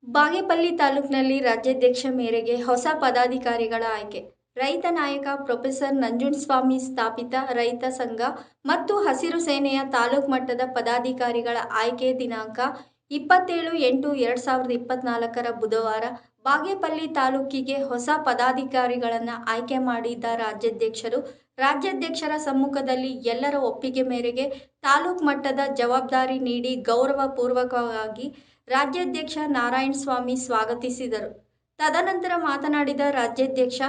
ಬಾಗೇಪಲ್ಲಿ ತಾಲೂಕಿನಲ್ಲಿ ರಾಜ್ಯಾಧ್ಯಕ್ಷ ಮೇರೆಗೆ ಹೊಸ ಪದಾಧಿಕಾರಿಗಳ ಆಯ್ಕೆ. ರೈತ ನಾಯಕ ಪ್ರೊಫೆಸರ್ ನಂಜುಂಡಸ್ವಾಮಿ ಸ್ಥಾಪಿತ ರೈತ ಸಂಘ ಮತ್ತು ಹಸಿರು ಸೇನೆಯ ತಾಲೂಕು ಮಟ್ಟದ ಪದಾಧಿಕಾರಿಗಳ ಆಯ್ಕೆ ದಿನಾಂಕ 27/8/2024 ಬುಧವಾರ ಬಾಗೇಪಲ್ಲಿ ತಾಲೂಕಿಗೆ ಹೊಸ ಪದಾಧಿಕಾರಿಗಳನ್ನು ಆಯ್ಕೆ ಮಾಡಿದ ರಾಜ್ಯಾಧ್ಯಕ್ಷರ ಸಮ್ಮುಖದಲ್ಲಿ ಎಲ್ಲರ ಒಪ್ಪಿಗೆ ಮೇರೆಗೆ ತಾಲೂಕು ಮಟ್ಟದ ಜವಾಬ್ದಾರಿ ನೀಡಿ ಗೌರವಪೂರ್ವಕವಾಗಿ ರಾಜ್ಯಾಧ್ಯಕ್ಷ ನಾರಾಯಣಸ್ವಾಮಿ ಸ್ವಾಗತಿಸಿದರು. ತದನಂತರ ಮಾತನಾಡಿದ ರಾಜ್ಯಾಧ್ಯಕ್ಷ,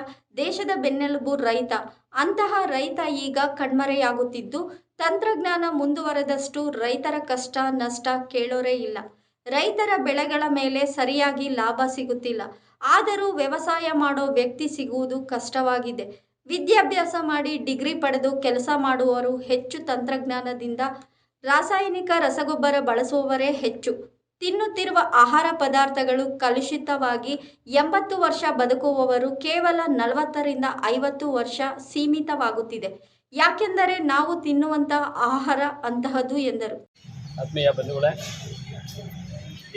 ದೇಶದ ಬೆನ್ನೆಲುಬು ರೈತ. ಅಂತಹ ರೈತ ಈಗ ಕಣ್ಮರೆಯಾಗುತ್ತಿದ್ದು, ತಂತ್ರಜ್ಞಾನ ಮುಂದುವರೆದಷ್ಟು ರೈತರ ಕಷ್ಟ ನಷ್ಟ ಕೇಳೋರೇ ಇಲ್ಲ. ರೈತರ ಬೆಳೆಗಳ ಮೇಲೆ ಸರಿಯಾಗಿ ಲಾಭ ಸಿಗುತ್ತಿಲ್ಲ. ಆದರೂ ವ್ಯವಸಾಯ ಮಾಡೋ ವ್ಯಕ್ತಿ ಸಿಗುವುದು ಕಷ್ಟವಾಗಿದೆ. ವಿದ್ಯಾಭ್ಯಾಸ ಮಾಡಿ ಡಿಗ್ರಿ ಪಡೆದು ಕೆಲಸ ಮಾಡುವವರು ಹೆಚ್ಚು. ತಂತ್ರಜ್ಞಾನದಿಂದ ರಾಸಾಯನಿಕ ರಸಗೊಬ್ಬರ ಬಳಸುವವರೇ ಹೆಚ್ಚು. ತಿನ್ನುತ್ತಿರುವ ಆಹಾರ ಪದಾರ್ಥಗಳು ಕಲುಷಿತವಾಗಿ 80 ವರ್ಷ ಬದುಕುವವರು ಕೇವಲ 40 ರಿಂದ 50 ವರ್ಷ ಸೀಮಿತವಾಗುತ್ತಿದೆ. ಯಾಕೆಂದರೆ ನಾವು ತಿನ್ನುವಂತಹ ಆಹಾರ ಅಂತಹದ್ದು ಎಂದರು. ಆತ್ಮೀಯ ಬಂಧುಗಳೇ,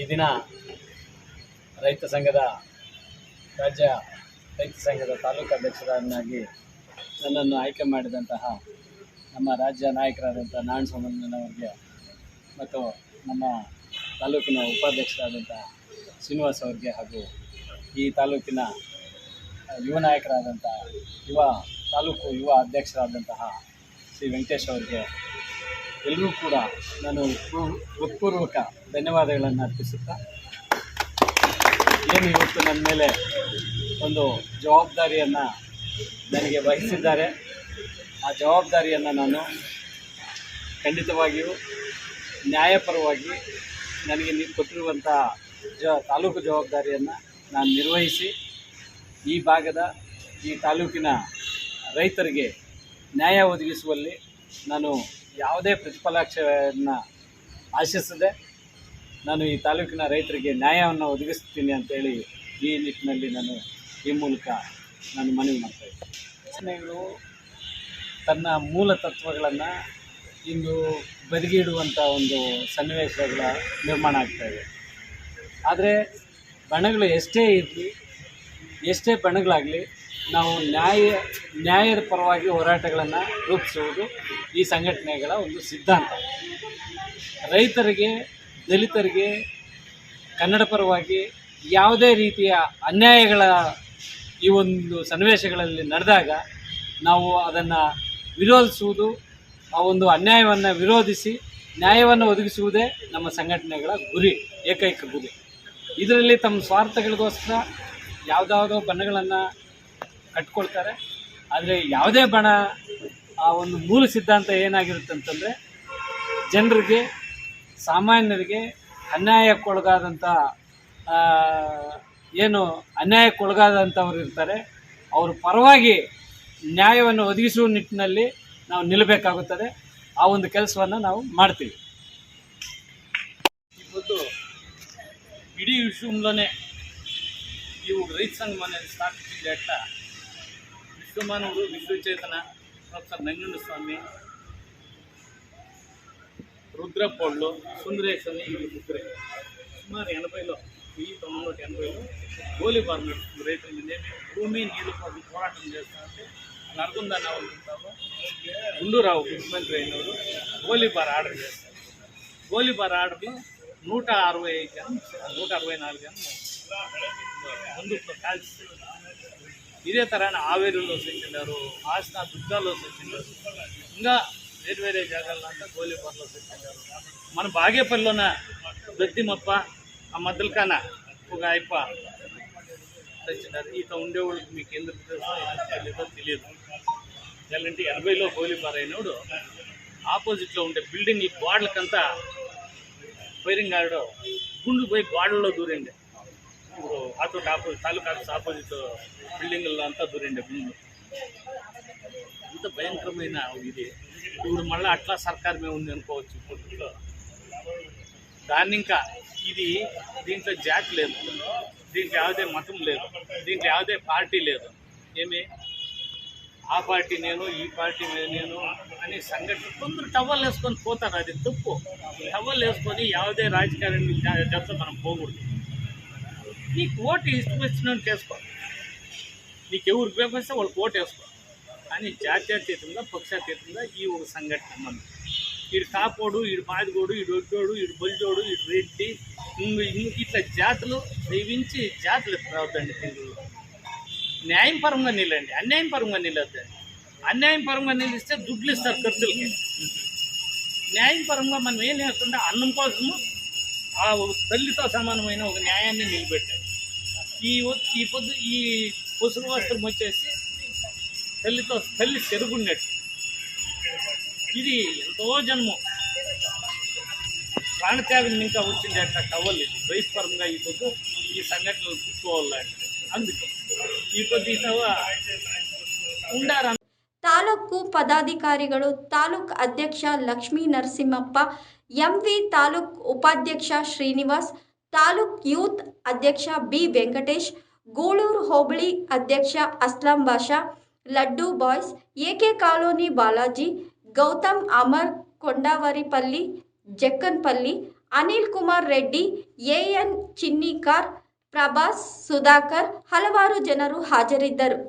ಈ ದಿನ ರೈತ ಸಂಘದ ರಾಜ್ಯ ರೈತ ಸಂಘದ ತಾಲೂಕು ಅಧ್ಯಕ್ಷರನ್ನಾಗಿ ನನ್ನನ್ನು ಆಯ್ಕೆ ಮಾಡಿದಂತಹ ನಮ್ಮ ರಾಜ್ಯ ನಾಯಕರಾದಂಥ ನಾರಾಯಣಸ್ವಾಮಿಯವರಿಗೆ ಮತ್ತು ನಮ್ಮ ತಾಲೂಕಿನ ಉಪಾಧ್ಯಕ್ಷರಾದಂಥ ಶ್ರೀನಿವಾಸ್ ಅವರಿಗೆ ಹಾಗೂ ಈ ತಾಲೂಕಿನ ಯುವ ನಾಯಕರಾದಂಥ ತಾಲೂಕು ಯುವ ಅಧ್ಯಕ್ಷರಾದಂತಹ ಶ್ರೀ ವೆಂಕಟೇಶ್ ಅವರಿಗೆ ಎಲ್ಲರೂ ಕೂಡ ನಾನು ಹೃತ್ಪೂರ್ವಕ ಧನ್ಯವಾದಗಳನ್ನು ಅರ್ಪಿಸುತ್ತಾ, ಏನು ಇವತ್ತು ನನ್ನ ಮೇಲೆ ಒಂದು ಜವಾಬ್ದಾರಿಯನ್ನು ನನಗೆ ವಹಿಸಿದ್ದಾರೆ, ಆ ಜವಾಬ್ದಾರಿಯನ್ನು ನಾನು ಖಂಡಿತವಾಗಿಯೂ ನ್ಯಾಯಪರವಾಗಿ ನನಗೆ ನೀವು ಕೊಟ್ಟಿರುವಂಥ ತಾಲೂಕು ಜವಾಬ್ದಾರಿಯನ್ನು ನಾನು ನಿರ್ವಹಿಸಿ ಈ ಭಾಗದ ಈ ತಾಲೂಕಿನ ರೈತರಿಗೆ ನ್ಯಾಯ ಒದಗಿಸುವಲ್ಲಿ ನಾನು ಯಾವುದೇ ಪ್ರತಿಫಲಾಪೇಕ್ಷೆಯನ್ನು ಆಶಿಸದೆ ನಾನು ಈ ತಾಲೂಕಿನ ರೈತರಿಗೆ ನ್ಯಾಯವನ್ನು ಒದಗಿಸ್ತೀನಿ ಅಂತೇಳಿ ಈ ನಿಟ್ಟಿನಲ್ಲಿ ನಾನು ಈ ಮೂಲಕ ನಾನು ಮನವಿ ಮಾಡ್ತಾಯಿದ್ದೀನಿ. ಯೋಚನೆಗಳು ತನ್ನ ಮೂಲ ತತ್ವಗಳನ್ನು ಇಂದು ಬದಿಗಿಡುವಂಥ ಒಂದು ಸನ್ನಿವೇಶಗಳ ನಿರ್ಮಾಣ ಆಗ್ತಾಯಿದೆ. ಆದರೆ ಬಣಗಳು ಎಷ್ಟೇ ಇರಲಿ, ಎಷ್ಟೇ ಬಣಗಳಾಗಲಿ, ನಾವು ನ್ಯಾಯದ ಪರವಾಗಿ ಹೋರಾಟಗಳನ್ನು ರೂಪಿಸುವುದು ಈ ಸಂಘಟನೆಗಳ ಒಂದು ಸಿದ್ಧಾಂತ. ರೈತರಿಗೆ, ದಲಿತರಿಗೆ, ಕನ್ನಡ ಪರವಾಗಿ ಯಾವುದೇ ರೀತಿಯ ಅನ್ಯಾಯಗಳ ಈ ಒಂದು ಸನ್ನಿವೇಶಗಳಲ್ಲಿ ನಡೆದಾಗ ನಾವು ಅದನ್ನು ವಿರೋಧಿಸುವುದು, ಆ ಒಂದು ಅನ್ಯಾಯವನ್ನು ವಿರೋಧಿಸಿ ನ್ಯಾಯವನ್ನು ಒದಗಿಸುವುದೇ ನಮ್ಮ ಸಂಘಟನೆಗಳ ಗುರಿ, ಏಕೈಕ ಗುರಿ. ಇದರಲ್ಲಿ ತಮ್ಮ ಸ್ವಾರ್ಥಗಳಿಗೋಸ್ಕರ ಯಾವುದಾವುದೋ ಬಣಗಳನ್ನು ಕಟ್ಕೊಳ್ತಾರೆ. ಆದರೆ ಯಾವುದೇ ಬಣ ಆ ಒಂದು ಮೂಲ ಸಿದ್ಧಾಂತ ಏನಾಗಿರುತ್ತೆ ಅಂತಂದರೆ, ಜನರಿಗೆ, ಸಾಮಾನ್ಯರಿಗೆ ಅನ್ಯಾಯಕ್ಕೊಳಗಾದಂಥ ಅನ್ಯಾಯಕ್ಕೊಳಗಾದಂಥವ್ರು ಇರ್ತಾರೆ, ಅವ್ರ ಪರವಾಗಿ ನ್ಯಾಯವನ್ನು ಒದಗಿಸುವ ನಿಟ್ಟಿನಲ್ಲಿ ನಾವು ನಿಲ್ಲಬೇಕಾಗುತ್ತದೆ. ಆ ಒಂದು ಕೆಲಸವನ್ನು ನಾವು ಮಾಡ್ತೀವಿ. ಇವತ್ತು ಇಡೀ ವಿಶ್ವದಲ್ಲೇ ಇವು ರೈತ ಸಂಘ ಮನೆಯಲ್ಲಿ ಸ್ಥಾಪಿಸಿದ ವಿಶ್ವಮಾನವರು, ವಿಶ್ವಚೇತನ, ಪ್ರೊಫೆಸರ್ ನಂಜುಂಡಸ್ವಾಮಿ, ರುದ್ರಪ್ಪಳ್ಳು, ಸುಂದರೇಶನ್, ಇವರು ಮುಗ್ಗರೆ ಸುಮಾರು 80 ಈ 90-80 ಗೋಲಿಬಾರ್ ನಡೆಸಿದ್ರು. ರೈತರ ಮೇಲೆ ಭೂಮಿ ನೀರು ಹೋರಾಟ చేస్తారంటే నరగుంద ನಾವು ಗುಂಡೂರಾವ್ ಮುಖ್ಯಮಂತ್ರಿ అయినವರು ಗೋಲಿಬಾರ್ ಆರ್ಡರ್ చేస్తారు. ಗೋಲಿಬಾರ್ ఆర్డర్లో 165 జనం 164 జనం ముందుకు కాల్చి, ఇదే తరాన ఆవేరులో సెంచున్నారు, ఆసన దుర్గాలో సెంచున్నారు, ఇంకా వేరు వేరే జాగాలంతా గోలీబార్లో సెంచున్నారు. మన బాగేపల్లిలోన దద్దిమప్ప, ఆ మద్దలకాన ఒక అయ్యప్ప తెచ్చినారు. ఇక ఉండేవాళ్ళకి మీకు ఎందుకు తెలుసో తెలియదు. ఎలాంటి 80లో గోలీబార్ అయినప్పుడు ఆపోజిట్లో ఉండే బిల్డింగ్ గోడలకంతా ఫైరింగ్ ఆడో గుండు పోయి గోడల్లో దూరండి. ఇప్పుడు ఆపోజిట్ తాలూకా ఆఫీస్ ఆపోజిట్ బిల్డింగ్లో అంతా దూరండి గుండు. అంత భయంకరమైన ఇది. ఇప్పుడు మళ్ళీ అట్లా సర్కార్ మేము ఉంది అనుకోవచ్చు. ఇప్పట్లో దాన్ని ఇంకా ఇది దీంట్లో జాతి లేదు, దీంట్లో ಯಾವುದೇ మతం లేదు, దీంట్లో ಯಾವುದೇ పార్టీ లేదు. ఏమి ఆ పార్టీ నేను, ఈ పార్టీ నేను అని సంఘటన కొందరు టవల్ వేసుకొని పోతారు. అది తప్పు. టవల్ వేసుకొని ಯಾವುದೇ ರಾಜಕಾರಣಿ ಜೊತೆ మనం పోకూడదు. నీకు ఓటు ఇష్టం వచ్చినట్టు చేసుకో, నీకు ఎవరికి బేకొస్తే వాళ్ళకి ఓటు వేసుకో అని జాత్యతీతంగా పక్షాతీతంగా ఈ ఒక సంఘటన మనం ఈడు కాపోడు, ఈడు మాదిగోడు, ఈడు ఒడ్డోడు, ఈడు బొల్జోడు, ఈడు రెడ్డి ఇట్లా జాతులు దైవించి జాతులు రావద్దండి. తెలుగులో న్యాయపరంగా నిలండి, అన్యాయపరంగా నిలద్దండి. అన్యాయపరంగా నిలిస్తే దుడ్లు ఇస్తారు ఖర్చులకి. న్యాయపరంగా మనం ఏం లేకుండా అన్నం కోసము ఆ తల్లితో సమానమైన ఒక న్యాయాన్ని నిలబెట్టారు. ఈ పొద్దు ఈ పసుపు వస్త్రం వచ్చేసి తల్లి చెరుగున్నట్టు. ఇది ఎంతో జన్మం ప్రాణత్యాగం ఇంకా వచ్చింది అట్లా టవల్. ఇది రైతుపరంగా ఈ పొద్దు ఈ సంఘటనలు గుర్తుకోవాలంటే అందుకే ఈ పొద్దు ఉండారు. ತಾಲೂಕು ಪದಾಧಿಕಾರಿಗಳು ತಾಲೂಕು ಅಧ್ಯಕ್ಷ ಲಕ್ಷ್ಮೀ ನರಸಿಂಹಪ್ಪ, ಎಂವಿ ತಾಲೂಕು ಉಪಾಧ್ಯಕ್ಷ ಶ್ರೀನಿವಾಸ್, ತಾಲೂಕು ಯೂತ್ ಅಧ್ಯಕ್ಷ ಬಿ ವೆಂಕಟೇಶ್, ಗೂಳೂರು ಹೋಬಳಿ ಅಧ್ಯಕ್ಷ Aslam Basha, Laddu boys, AK colony Balaji, Gautam Amar, Kondavaripalli, Jakkanpalli, Anil Kumar Reddy, AN Chinnikar, Prabhas, Sudhakar ಹಲವಾರು ಜನರು ಹಾಜರಿದ್ದರು.